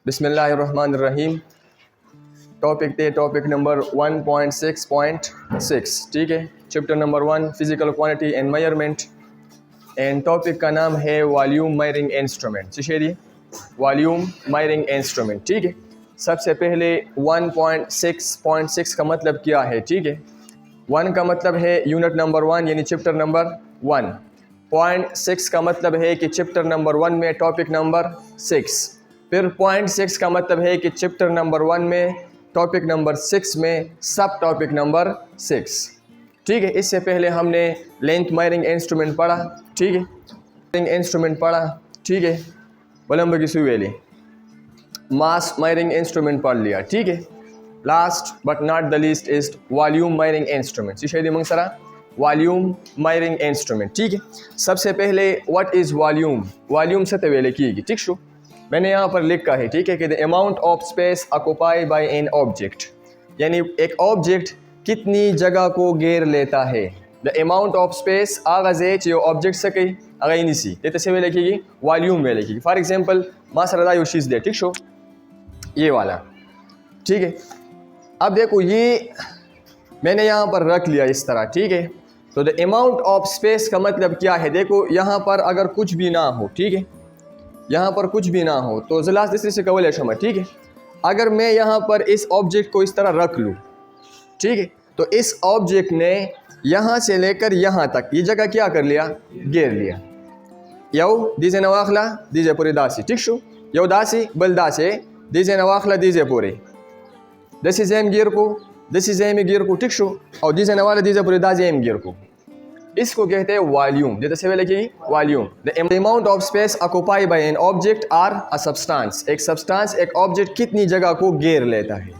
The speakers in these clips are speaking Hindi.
बिस्मिल्लाहिर्रहमानिर्रहीम। टॉपिक नंबर 1.6.6, ठीक है। Chapter number 1 physical quantity and measurement, and topic का नाम है वॉल्यूम मेजरिंग इंस्ट्रूमेंट। चलिए, वॉल्यूम मेजरिंग इंस्ट्रूमेंट, ठीक है। सबसे पहले 1.6.6 का मतलब क्या है, ठीक है। 1 का मतलब है यूनिट नंबर 1 यानी चैप्टर नंबर 1। 0.6 का मतलब है कि चैप्टर नंबर 1 में टॉपिक नंबर 6। फिर 0.6 का मतलब है कि चैप्टर नंबर 1 में टॉपिक नंबर 6 में सब टॉपिक नंबर 6, ठीक है। इससे पहले हमने लेंथ मेजरिंग इंस्ट्रूमेंट पढ़ा, ठीक है। मेजरिंग इंस्ट्रूमेंट पढ़ा, ठीक है। वलंब की सुई वेली मास मेजरिंग इंस्ट्रूमेंट पढ़ लिया, ठीक है। Last but not the least is volume measuring instrument. शिशेदी मंगसरा वॉल्यूम मेजरिंग इंस्ट्रूमेंट, ठीक है। सबसे पहले व्हाट इज वॉल्यूम। वॉल्यूम से तवेले की, ठीक शो मैंने यहाँ पर लिखा है, ठीक है, कि the amount of space occupy by an object, यानी एक ऑब्जेक्ट कितनी जगह को घेर लेता है। द अमाउंट ऑफ स्पेस आगाज यो ऑब्जेक्ट से कई अगर नहीं सी ये से वे लिखेगी वॉल्यूम में लिखेगी। फॉर एग्जांपल मासरदा यो चीज़ दे, ठीक शो ये वाला, ठीक है। अब देखो ये मैंने यहाँ पर रख लिया इस तरह, ठीक है। तो द अमाउंट ऑफ स्पेस का मतलब क्या है, देखो यहाँ पर अगर कुछ भी ना हो, ठीक है, यहाँ पर कुछ भी ना हो तो ज़िला से कवल शमा, ठीक है। अगर मैं यहाँ पर इस ऑब्जेक्ट को इस तरह रख लूँ, ठीक है, तो इस ऑब्जेक्ट ने यहाँ से लेकर यहाँ तक ये जगह क्या कर लिया, घेर लिया। यौ दीजे नवाखला दीजे पूरी दासी, ठीक शो यौ दासी बल दासे दीजे नवाखला दीजे पूरे दसी जैम गिर को दसी जैम गिर को, ठीक शो और दीजे नवाला दीजे पूरे दाजे एम गिर को। इसको कहते हैं वॉल्यूम। जैसे से लिखिए volume, the amount of space occupy by an object or a substance. एक सब्सटेंस एक ऑब्जेक्ट कितनी जगह को घेर लेता है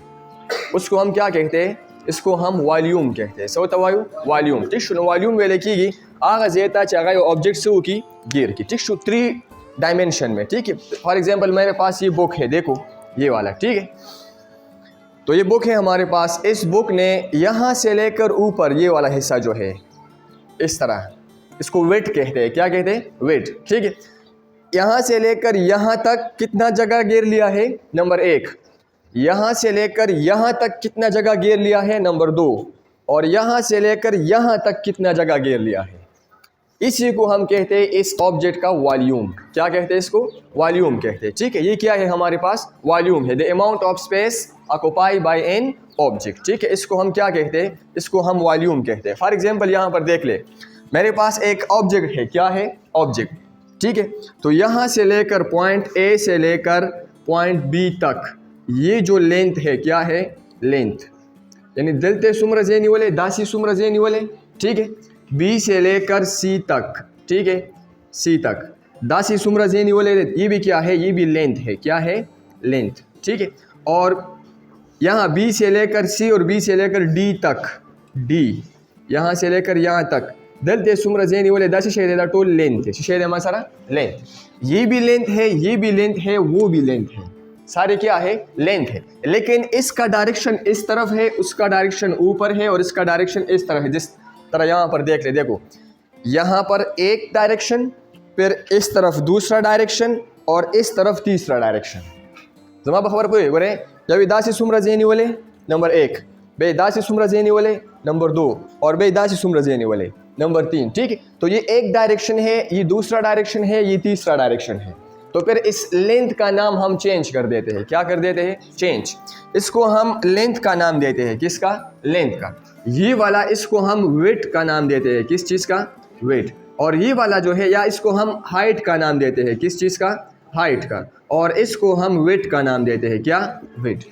उसको हम क्या कहते हैं, इसको हम वॉल्यूम कहते हैं। सो तवायु वॉल्यूम, ठीक शो वॉल्यूम वे लिखिएगी आगा जेता चाहे ऑब्जेक्ट से की घेर की, ठीक शो 3 डायमेंशन में, ठीक है। फॉर एग्जाम्पल मेरे पास ये बुक है, देखो ये वाला, ठीक है। तो ये बुक है हमारे पास। इस बुक ने यहाँ से लेकर ऊपर ये वाला हिस्सा जो है इस तरह, इसको वेट कहते हैं। क्या कहते हैं, वेट, ठीक है। यहाँ से लेकर यहाँ तक कितना जगह घेर लिया है, नंबर 1। यहाँ से लेकर यहाँ तक कितना जगह घेर लिया है, नंबर 2। और यहाँ से लेकर यहाँ तक कितना जगह घेर लिया है, इसी को हम कहते हैं इस ऑब्जेक्ट का वॉल्यूम। क्या कहते हैं, इसको वॉल्यूम कहते हैं, ठीक है। ये क्या है हमारे पास, वॉल्यूम है। The amount of space occupy by an object, ठीक है। इसको हम क्या कहते हैं, इसको हम वॉल्यूम कहते हैं। फॉर एग्जांपल यहाँ पर देख ले, मेरे पास एक ऑब्जेक्ट है, क्या है, ऑब्जेक्ट, ठीक है। तो यहाँ से लेकर पॉइंट ए से लेकर पॉइंट बी तक ये जो लेंथ है, क्या है, लेंथ, यानी दलते सुमर जेनी वाले दासी सुमर जेनी वाले, ठीक है। बी से लेकर सी तक, ठीक है, सी तक दासी सुमरा जेनी वाले, ये भी क्या है, ये भी लेंथ है, क्या है, लेंथ, ठीक है। और यहाँ बी से लेकर सी और बी से लेकर डी तक, डी यहाँ से लेकर यहाँ तक दलते सुमरा जेनी वाले दासी शेदा टोल लेंथ है। शेदा मासारा लेंथ, ये भी लेंथ है, ये भी लेंथ है, वो भी लेंथ है, सारे क्या है, लेंथ है। लेकिन इसका डायरेक्शन इस तरफ है, उसका डायरेक्शन ऊपर है और इसका डायरेक्शन इस तरफ है। जिस तरह यहाँ पर देख ले, देखो यहाँ पर एक डायरेक्शन, फिर इस तरफ दूसरा डायरेक्शन और इस तरफ तीसरा डायरेक्शन। जमा खबर पे बोले जब दासी सुमरा जेनी वाले नंबर 1, बे दासी सुमरा जेनी वाले नंबर 2 और बे दासी सुमरा जेनी वाले नंबर 3, ठीक है। तो ये एक डायरेक्शन है, ये दूसरा डायरेक्शन है, ये तीसरा डायरेक्शन है। तो फिर इस लेंथ का नाम हम चेंज कर देते हैं। क्या कर देते हैं, चेंज। इसको हम लेंथ का नाम देते हैं, किसका, लेंथ का। ये वाला इसको हम वेट का नाम देते हैं, किस चीज़ का, वेट। और ये वाला जो है, या इसको हम हाइट का नाम देते हैं, किस चीज़ का, हाइट का। और इसको हम वेट का नाम देते हैं, क्या, वेट।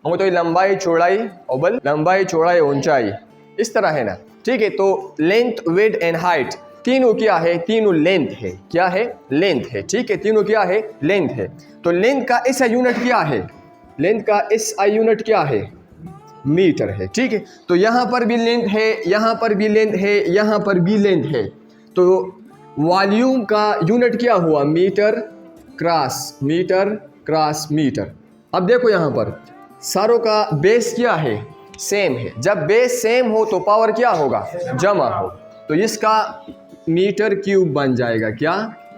हम तो लंबाई चौड़ाई और बल लंबाई चौड़ाई ऊंचाई इस तरह है ना, ठीक है। तो लेंथ, वेट एंड हाइट तीनों क्या है, तीनों लेंथ है, क्या है, लेंथ है, ठीक है। तीनों क्या है, लेंथ है। तो लेंथ का इस यूनिट क्या है, लेंथ का इस यूनिट क्या है, मीटर है, ठीक है। तो यहाँ पर भी लेंथ है, यहाँ पर भी लेंथ है, यहाँ पर भी लेंथ है। तो वॉल्यूम का यूनिट क्या हुआ, metre cross metre cross metre. अब देखो यहाँ पर सारों का बेस क्या है, सेम है। जब बेस सेम हो तो पावर क्या होगा, जमा हो। तो इसका मीटर क्यूब बन जाएगा, क्या,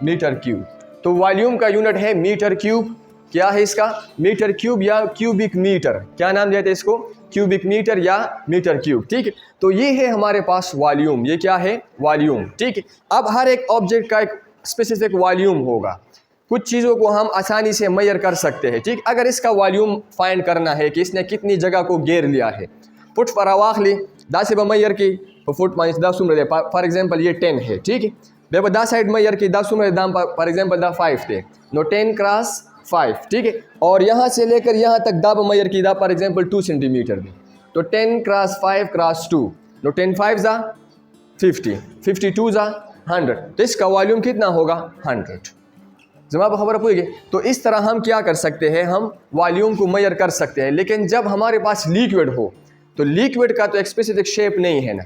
मीटर क्यूब। तो वॉल्यूम का यूनिट है मीटर क्यूब, क्या है इसका? मीटर क्यूब या क्यूबिक मीटर, क्या नाम देते हैं इसको? क्यूबिक मीटर या मीटर क्यूब, ठीक है। तो ये है हमारे पास वॉल्यूम, ये क्या है? वॉल्यूम, ठीक है। अब हर एक ऑब्जेक्ट का एक स्पेसिफिक वॉल्यूम होगा, कुछ चीज़ों को हम आसानी से मेजर कर सकते हैं, ठीक। अगर इसका वॉल्यूम फाइंड करना है कि इसने कितनी जगह को घेर लिया है, फुट फरावाखली 10 मैयर की फुट माइनस 10 उम्र फॉर एग्जांपल ये 10 है, ठीक है। बेबा 10 साइड मैयर की 10 उम्र दाम फॉर एग्जांपल दा 5 थे, नो 10 क्रॉस 5, ठीक है। और यहाँ से लेकर यहाँ तक दाब मैयर की दा फॉर एग्जांपल 2 सेंटीमीटर दी, तो 10 क्रॉस 5 क्रॉस 2, नो 10 5 जा 50, 52 जा 100, तो इसका वॉल्यूम कितना होगा? 100। जवाब खबर पूरी। तो इस तरह हम क्या कर सकते हैं, हम वॉल्यूम को मेजर कर सकते हैं। लेकिन जब हमारे पास लिक्विड हो, तो लिक्विड का तो एक स्पेसिफिक शेप नहीं है ना,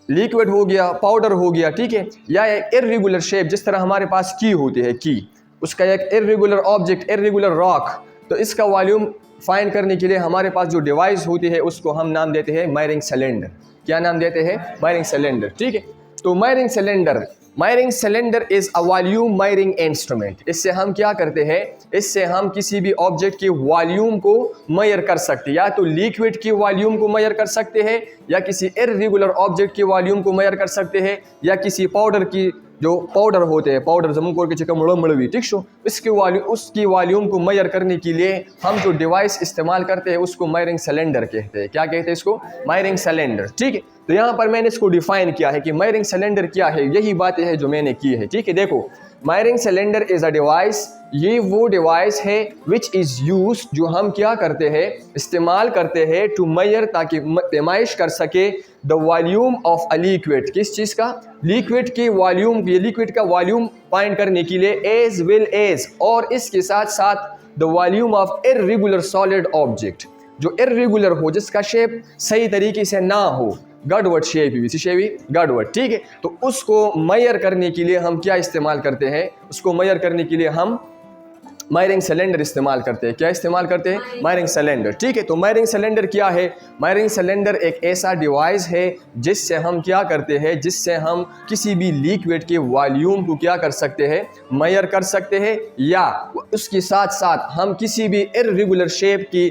लिक्विड हो गया, पाउडर हो गया, ठीक है, या एक इर्रेगुलर शेप, जिस तरह हमारे पास की होती है की, उसका एक इर्रेगुलर ऑब्जेक्ट, इर्रेगुलर रॉक, तो इसका वॉल्यूम फाइंड करने के लिए हमारे पास जो डिवाइस होती है उसको हम नाम देते हैं मेजरिंग सिलेंडर। क्या नाम देते हैं? मेजरिंग सिलेंडर, ठीक है। तो measuring cylinder is a volume measuring instrument. इससे हम क्या करते हैं, इससे हम किसी भी ऑब्जेक्ट की वॉल्यूम को मेजर कर सकते हैं, या तो लिक्विड की वॉल्यूम को मेजर कर सकते हैं, या किसी इर्रेगुलर ऑब्जेक्ट की वॉल्यूम को मेजर कर सकते हैं, या किसी पाउडर की, जो पाउडर होते हैं, पाउडर जमुकोर के चिकन मड़वी, ठीक शो, उसकी वॉल्यूम को मेजर करने के लिए हम जो डिवाइस इस्तेमाल करते हैं उसको मेजरिंग सिलेंडर कहते हैं। क्या कहते हैं इसको? मेजरिंग सिलेंडर, ठीक है। तो यहाँ पर मैंने इसको डिफाइन किया है कि मेजरिंग सिलेंडर क्या है, यही बातें हैं जो मैंने की है, ठीक है। देखो, measuring cylinder is a device, ये वो डिवाइस है विच इज़ यूज, जो हम क्या करते हैं, इस्तेमाल करते हैं टू मेजर, ताकि पैमाइश कर सके the volume of a liquid. किस चीज़ का? लिक्विड की वॉल्यूम, ये लिक्विड का वॉल्यूम फाइंड करने के लिए, एज वेल एज, और इसके साथ साथ the volume of irregular solid object, जो इर्रेगुलर हो, जिसका शेप सही तरीके से ना हो, गड़बड़ शेप, इसी शेप गड़बड़, ठीक है। तो उसको मेजर करने के लिए हम क्या इस्तेमाल करते हैं, उसको मेजर करने के लिए हम मेजरिंग सिलेंडर इस्तेमाल करते हैं। क्या इस्तेमाल करते हैं? मेजरिंग सिलेंडर, ठीक है। तो मेजरिंग सिलेंडर क्या है? मेजरिंग सिलेंडर एक ऐसा डिवाइस है जिससे हम क्या करते हैं, जिससे हम किसी भी लिक्विड के वॉल्यूम को क्या कर सकते हैं, मेजर कर सकते हैं, या उसके साथ साथ हम किसी भी इर्रेगुलर शेप की,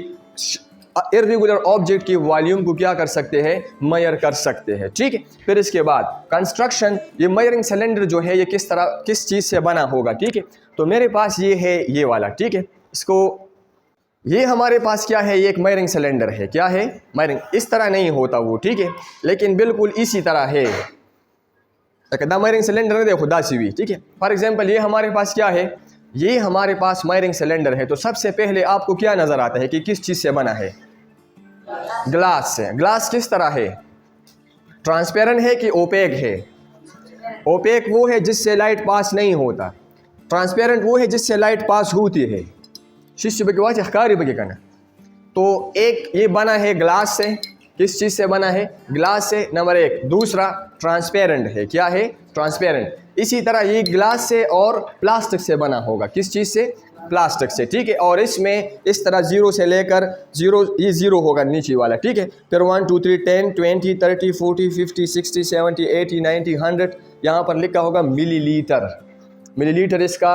इर्रेगुलर ऑब्जेक्ट की वॉल्यूम को क्या कर सकते हैं, मेजर कर सकते हैं, ठीक है। फिर इसके बाद कंस्ट्रक्शन, ये मेजरिंग सिलेंडर जो है ये किस तरह, किस चीज़ से बना होगा, ठीक है। तो मेरे पास ये है, ये वाला, ठीक है। इसको, ये हमारे पास क्या है, ये एक मेजरिंग सिलेंडर है। क्या है? मेजरिंग। इस तरह नहीं होता वो, ठीक है, लेकिन बिल्कुल इसी तरह है। मेजरिंग सिलेंडर देखो दासीवी, ठीक है। फॉर एग्जाम्पल ये हमारे पास क्या है, ये हमारे पास मेजरिंग सिलेंडर है। तो सबसे पहले आपको क्या नज़र आता है कि किस चीज़ से बना है? ग्लास से। ग्लास किस तरह है? ट्रांसपेरेंट है कि ओपेक है? ओपेक वो है जिससे लाइट पास नहीं होता, ट्रांसपेरेंट वो है जिससे लाइट पास होती है। शिष्य बगे। तो एक ये बना है ग्लास से। किस चीज़ से बना है? ग्लास से, नंबर एक। दूसरा ट्रांसपेरेंट है। क्या है? ट्रांसपेरेंट। इसी तरह ये ग्लास से और प्लास्टिक से बना होगा। किस चीज़ से? प्लास्टिक से, ठीक है। और इसमें इस तरह 0 से लेकर 0, ये 0 होगा नीचे वाला, ठीक है। फिर 1 2 3 10 20 30 40 50 60 70 80 90 100, यहाँ पर लिखा होगा मिलीलीटर। मिलीलीटर इसका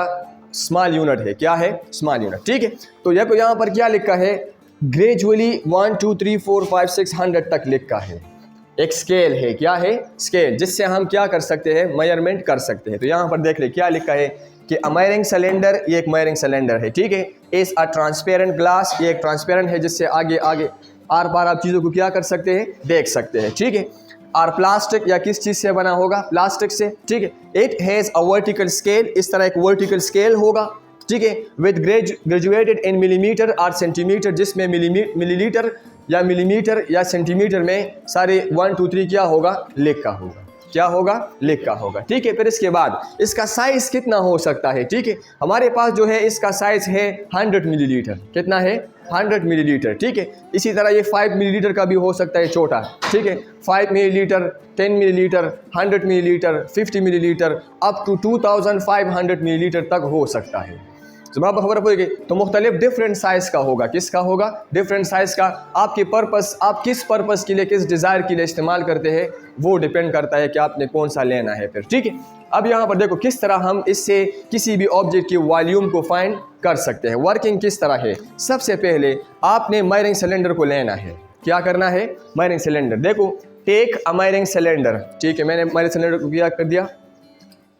स्मॉल यूनिट है। क्या है? स्मॉल यूनिट, ठीक है। तो यहाँ पर क्या लिखा है? ग्रेजुअली 1 2 3 4 5 6 100 तक लिखा है। एक स्केल है। क्या है? स्केल, जिससे हम क्या कर सकते हैं, मेजरमेंट कर सकते हैं। तो यहाँ पर देख ले क्या लिखा है कि अ मेजरिंग सिलेंडर, ये एक मेजरिंग सिलेंडर है, ठीक है। इज अ ट्रांसपेरेंट ग्लास, ये एक ट्रांसपेरेंट है जिससे आगे आगे आर पार आप चीज़ों को क्या कर सकते हैं, देख सकते हैं, ठीक है। और प्लास्टिक, या किस चीज़ से बना होगा? प्लास्टिक से, ठीक है। It has a vertical scale, इस तरह एक वर्टिकल स्केल होगा, ठीक है, विद ग्रेजुएटेड इन मिलीमीटर और सेंटीमीटर, जिसमें मिलीलीटर या मिलीमीटर या सेंटीमीटर में सारे 1 2 3 क्या होगा, लिखा होगा। क्या होगा? लिखा होगा, ठीक है। फिर इसके बाद इसका साइज कितना हो सकता है, ठीक है। हमारे पास जो है इसका साइज है 100 मिलीलीटर। कितना है? 100 मिलीलीटर, ठीक है। इसी तरह ये 5 मिलीलीटर का भी हो सकता है, छोटा, ठीक है। 5 millilitre, 10 millilitre, 100 millilitre, 50 millilitre, up to 2500 millilitre तक हो सकता है। जब खबर पड़ेगी तो मुख्तलिफ डिफरेंट साइज़ का होगा। किसका होगा? डिफरेंट साइज़ का। आपकी पर्पस, आप किस पर्पस के लिए, किस डिज़ायर के लिए इस्तेमाल करते हैं, वो डिपेंड करता है कि आपने कौन सा लेना है फिर। ठीक है, अब यहाँ पर देखो किस तरह हम इससे किसी भी ऑब्जेक्ट की वॉल्यूम को फाइंड कर सकते हैं। वर्किंग किस तरह है? सबसे पहले आपने मायरिंग सिलेंडर को लेना है। क्या करना है? मायरिंग सिलेंडर। देखो, टेक अ मायरिंग सिलेंडर। ठीक है, मैंने मायरिंग सिलेंडर को क्या कर दिया?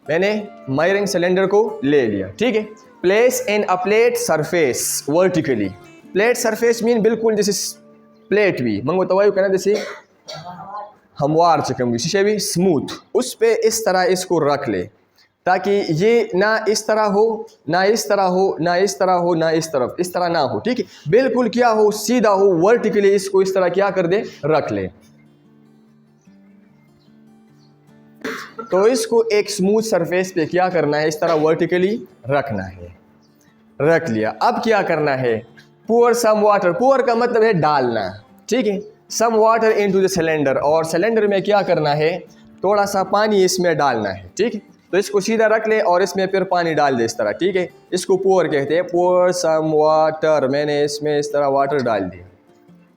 मैंने मायरिंग सिलेंडर को ले लिया। ठीक है, place in a plate surface vertically. Plate surface mean बिल्कुल जैसे प्लेट भी मंगो तवायु कहना, जैसे हमवार चकम शीशे भी स्मूथ, उस पे इस तरह इसको रख ले ताकि ये ना इस तरह हो, ना इस तरह हो, ना इस तरह हो, ना इस तरफ, इस तरह ना हो। ठीक है, बिल्कुल क्या हो, सीधा हो, वर्टिकली इसको इस तरह क्या कर दे, रख ले। तो इसको एक स्मूथ सरफेस पे क्या करना है, इस तरह वर्टिकली रखना है। रख लिया। अब क्या करना है? pour some water. pour का मतलब है डालना। ठीक है, some water into the cylinder, और सिलेंडर में क्या करना है, थोड़ा सा पानी इसमें डालना है। ठीक है, तो इसको सीधा रख ले और इसमें फिर पानी डाल दे इस तरह। ठीक है, इसको pour कहते हैं। pour सम वाटर, मैंने इसमें इस तरह वाटर डाल दिया,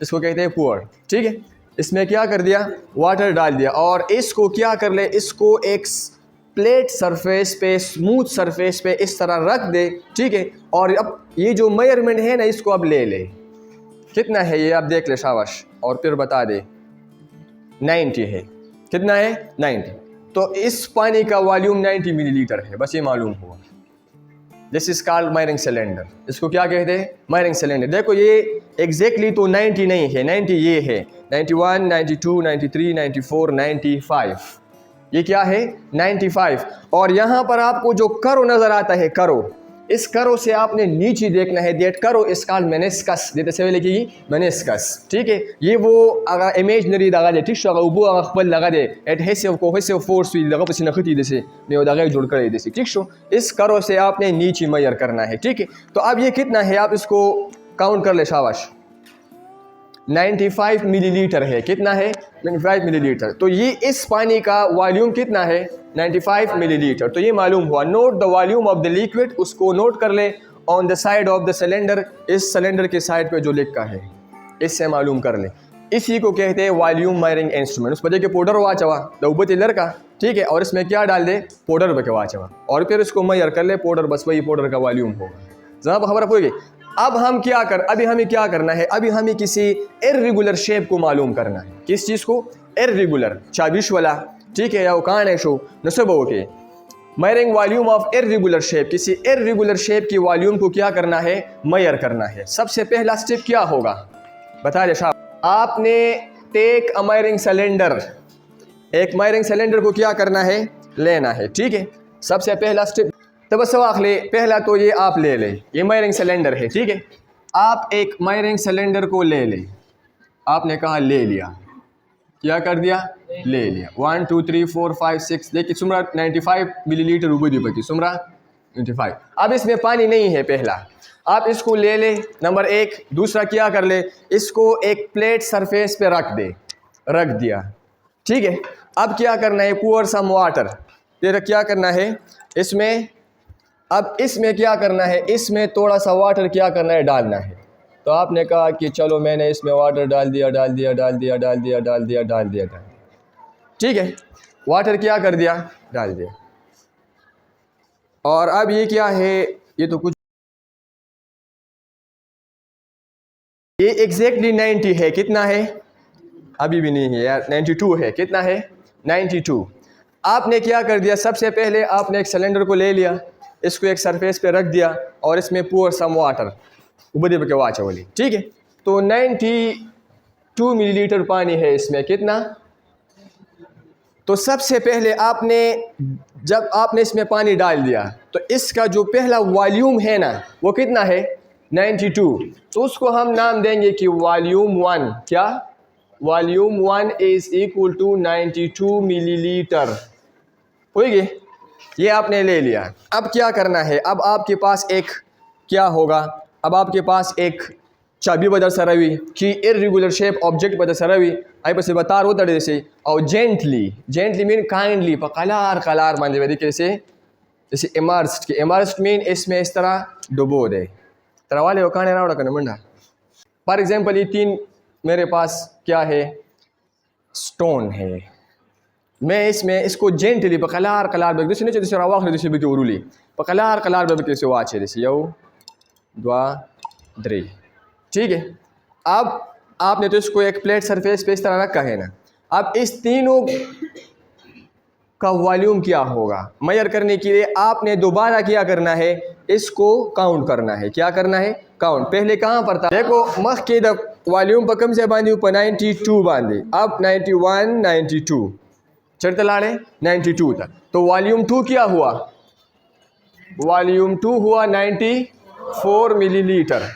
इसको कहते हैं pour। ठीक है, इसमें क्या कर दिया, वाटर डाल दिया, और इसको क्या कर ले, इसको एक प्लेट सरफेस पे, स्मूथ सरफेस पे इस तरह रख दे। ठीक है, और अब ये जो मेजरमेंट है ना, इसको अब ले ले। कितना है ये आप देख ले शाबाश, और फिर बता दे। 90 है। कितना है? 90। तो इस पानी का वॉल्यूम 90 मिलीलीटर है, बस ये मालूम हुआ। This is called मायरिंग cylinder. इसको क्या कहते हैं? मायरिंग सिलेंडर। देखो ये एग्जैक्टली तो 90 नहीं है, 90 ये है, 91, 92, 93, 94, 95। ये क्या है? 95। और यहाँ पर आपको जो करो नजर आता है, करो, इस करो से आपने नीचे देखना है। दैट करो इस कॉल्ड मेनिस्कस। देते से लिखिए मेनिस्कस। ठीक है, ये वो अगर इमेजिनरी लगा दे, ठीक है, वो अगर खपल लगा दे एडहेसिव कोहेसिव फोर्स भी लगा पसी नखती जैसे ने वो दगा जोड़ कर जैसे। ठीक है, इस करो से आपने नीचे मेजर करना है। ठीक है, तो अब ये कितना है आप इसको काउंट कर ले शाबाश। 95 मिलीलीटर है। कितना है? 95 मिलीलीटर। तो ये इस पानी का वॉल्यूम कितना है? 95 मिलीलीटर। तो ये मालूम हुआ। Note the volume of the liquid, उसको नोट कर ले on the side of the cylinder, इस सिलेंडर के साइड पे जो लिखा है इससे मालूम कर ले। इसी को कहते हैं वॉल्यूम मेजरिंग इंस्ट्रूमेंट। उस वजह के पाउडर वाचवा दउबत लड़का। ठीक है, और इसमें क्या डाल दे, पाउडर बके वाचवा, और फिर इसको मेजर कर ले पाउडर, बस वही पाउडर का वॉल्यूम होगा। जनाब खबर पड़ गई। अब हम क्या कर, अभी हमें क्या करना है, अभी हमें किसी इर्रेगुलर शेप को मालूम करना है। किस चीज़ को? इर्रेगुलर, चाबिश वाला। ठीक है, या कान है शो नसबो के measuring volume of irregular shape. किसी इर्रेगुलर शेप की वॉल्यूम को क्या करना है, मेजर करना है। सबसे पहला स्टेप क्या होगा बता दे साहब। आपने टेक अ मेजरिंग सिलेंडर, एक मेजरिंग सिलेंडर को क्या करना है, लेना है। ठीक है, सबसे पहला स्टेप तो बस वाख ले। पहला तो ये आप ले ले, ये मेजरिंग सिलेंडर है। ठीक है, आप एक मेजरिंग सिलेंडर को ले ले। आपने कहा ले लिया, क्या कर दिया, ले लिया। 1 2 3 4 5 6 देखिए सुमरा 95 मिलीलीटर ऊपर दी बची सुमरा 95। अब इसमें पानी नहीं है। पहला आप इसको ले ले, नंबर 1। दूसरा क्या कर ले, इसको एक प्लेट सरफेस पे रख दे, रख दिया। ठीक है, अब क्या करना है, pour सम वाटर। फिर क्या करना है इसमें, अब इसमें क्या करना है, इसमें थोड़ा सा वाटर क्या करना है, डालना है। तो आपने कहा कि चलो मैंने इसमें वाटर डाल दिया, डाल दिया, डाल दिया, डाल दिया, डाल दिया, डाल दिया, डाल दिया। ठीक है, वाटर क्या कर दिया, डाल दिया। और अब ये क्या है, ये तो कुछ, ये एग्जैक्टली 90 है। कितना है, अभी भी नहीं है यार, 92 है। कितना है, 92। आपने क्या कर दिया, सबसे पहले आपने एक सिलेंडर को ले लिया, इसको एक सरफेस पे रख दिया, और इसमें pour सम वाटर उबदी के वाच वाली। ठीक है, तो 92 मिलीलीटर पानी है इसमें। कितना, तो सबसे पहले आपने, जब आपने इसमें पानी डाल दिया तो इसका जो पहला वॉल्यूम है ना, वो कितना है, 92। तो उसको हम नाम देंगे कि वॉल्यूम 1। क्या, volume 1 is equal to 92 millilitre. होगी, ये आपने ले लिया। अब क्या करना है, अब आपके पास एक क्या होगा, अब आपके पास एक चाबी बदल सरवी कि इर्रेगुलर शेप ऑब्जेक्ट बदल सरवी आई पसे बता रो तड़े से, और जेंटली, जेंटली मीन काइंडली, पर कलार कलार मान देवे कैसे जैसे इमर्स्ड की, इमर्स्ड मीन इसमें इस तरह डुबो दे, तरह वाले वो कहने रहा करना मंडा। फॉर एग्जाम्पल ये तीन मेरे पास क्या है, स्टोन है, मैं इसमें इसको जेंटली पकलार कलार बेग दिस नहीं रवा दिस बिकी उरुली पकलार कलार बेग कैसे वाचे दिस यौ द्वा द्रे, ठीक है। अब आपने तो इसको एक प्लेट सरफेस पे इस तरह रखा है ना, अब इस तीनों का वॉल्यूम क्या होगा मेजर करने के लिए आपने दोबारा क्या करना है, इसको काउंट करना है। क्या करना है, काउंट। पहले कहाँ पर था, देखो मख के वॉल्यूम पर कम से बांधी ऊपर 92 बांधी, अब 91 92 चढ़ते लाड़े 92 तक, तो वॉल्यूम 2 क्या हुआ, वॉल्यूम 2 हुआ 94 मिलीलीटर,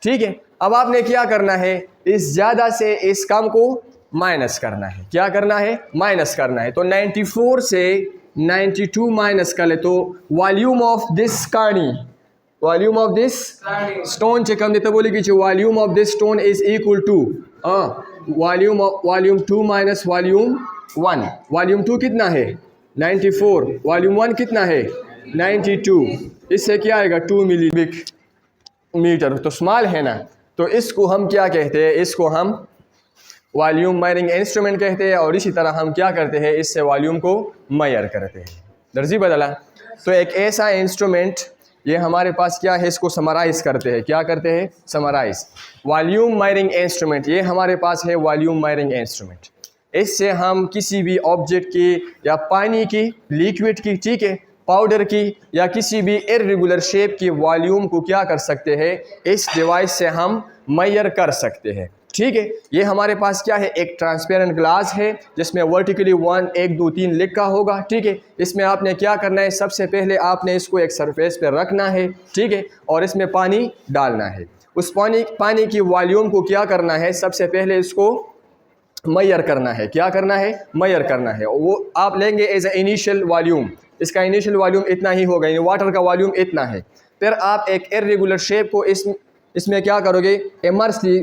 ठीक है। अब आपने क्या करना है, इस ज़्यादा से इस कम को माइनस करना है। क्या करना है, माइनस करना है। तो 94 से 92 माइनस कर ले तो वॉल्यूम ऑफ दिस कानी, वॉल्यूम ऑफ दिस स्टोन चे कम देते बोले कि volume of this stone is equal to volume 2 minus volume 1। Volume 2 कितना है 94, वॉल्यूम 1 कितना है 92, इससे क्या आएगा 2 मिलीमीटर, तो स्मॉल है ना, तो इसको हम क्या कहते हैं, इसको हम वॉल्यूम मेजरिंग इंस्ट्रूमेंट कहते हैं, और इसी तरह हम क्या करते हैं, इससे वॉल्यूम को मेजर करते हैं। दर्जी बदला, तो एक ऐसा इंस्ट्रूमेंट ये हमारे पास क्या है, इसको समराइज करते हैं। क्या करते हैं, समराइज। वॉल्यूम मेजरिंग इंस्ट्रूमेंट ये हमारे पास है, वॉल्यूम मेजरिंग इंस्ट्रूमेंट। इससे हम किसी भी ऑब्जेक्ट की या पानी की, लिक्विड की, ठीक है, पाउडर की या किसी भी इर्रेगुलर शेप की वॉल्यूम को क्या कर सकते हैं, इस डिवाइस से हम मेजर कर सकते हैं, ठीक है। ये हमारे पास क्या है, एक ट्रांसपेरेंट ग्लास है जिसमें वर्टिकली 1 1 2 3 लिखा होगा, ठीक है। इसमें आपने क्या करना है, सबसे पहले आपने इसको एक सरफेस पर रखना है, ठीक है, और इसमें पानी डालना है। उस पानी की वॉल्यूम को क्या करना है, सबसे पहले इसको मेजर करना है। क्या करना है, मेजर करना है। वो आप लेंगे एज ए इनिशियल वॉल्यूम, इसका इनिशियल वॉल्यूम इतना ही होगा, यानी वाटर का वॉल्यूम इतना है। फिर आप एक इर्रेगुलर शेप को इसमें क्या करोगे, इमर्सली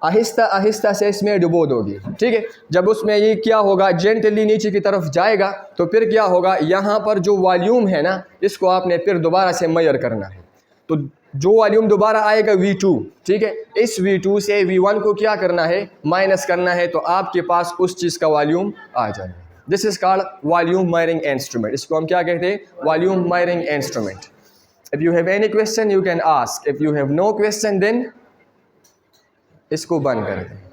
आहिस्ता आहिस्ता से इसमें डुबो दोगे, ठीक है। जब उसमें ये क्या होगा, जेंटली नीचे की तरफ जाएगा, तो फिर क्या होगा, यहाँ पर जो वॉल्यूम है ना, इसको आपने फिर दोबारा से मेजर करना है। तो जो वॉल्यूम दोबारा आएगा V2, ठीक है, इस V2 से V1 को क्या करना है, माइनस करना है, तो आपके पास उस चीज़ का वॉल्यूम आ जाएगा। This is called volume measuring instrument. इसको हम क्या कहते हैं, volume measuring instrument. If you have any question you can ask, if you have no question then इसको बंद कर दें।